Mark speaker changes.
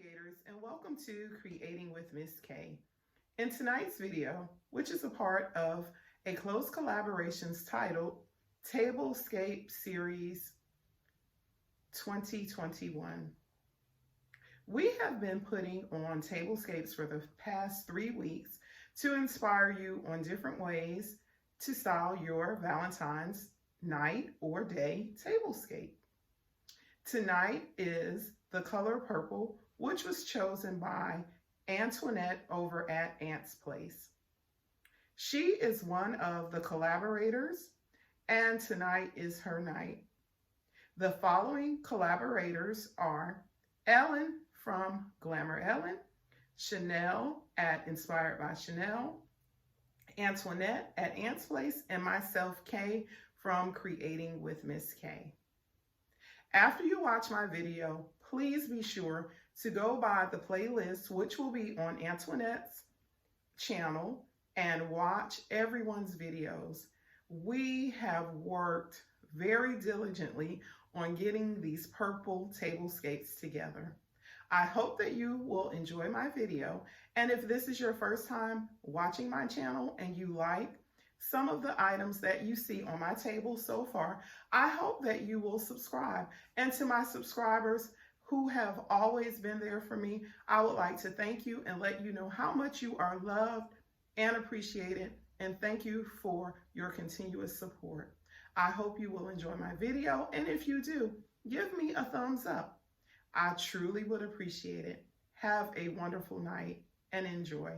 Speaker 1: creators, and welcome to Creating with Miss Kaye. In tonight's video, which is a part of a close collaborations titled Tablescape Series 2021. We have been putting on tablescapes for the past 3 weeks to inspire you on different ways to style your Valentine's night or day tablescape. Tonight is the color purple, which was chosen by Antoinette over at Ant's Place. She is one of the collaborators, and tonight is her night. The following collaborators are Ellen from Glamour Ellen, Chanel at Inspired by Chanel, Antoinette at Ant's Place, and myself, Kaye, from Creating with Miss Kaye. After you watch my video, please be sure to go by the playlist, which will be on Antoinette's channel, and watch everyone's videos. We have worked very diligently on getting these purple tablescapes together. I hope that you will enjoy my video, and if this is your first time watching my channel and you like some of the items that you see on my table so far, I hope that you will subscribe. And to my subscribers who have always been there for me, I would like to thank you and let you know how much you are loved and appreciated, and thank you for your continuous support. I hope you will enjoy my video, and if you do, give me a thumbs up. I truly would appreciate it. Have a wonderful night and enjoy.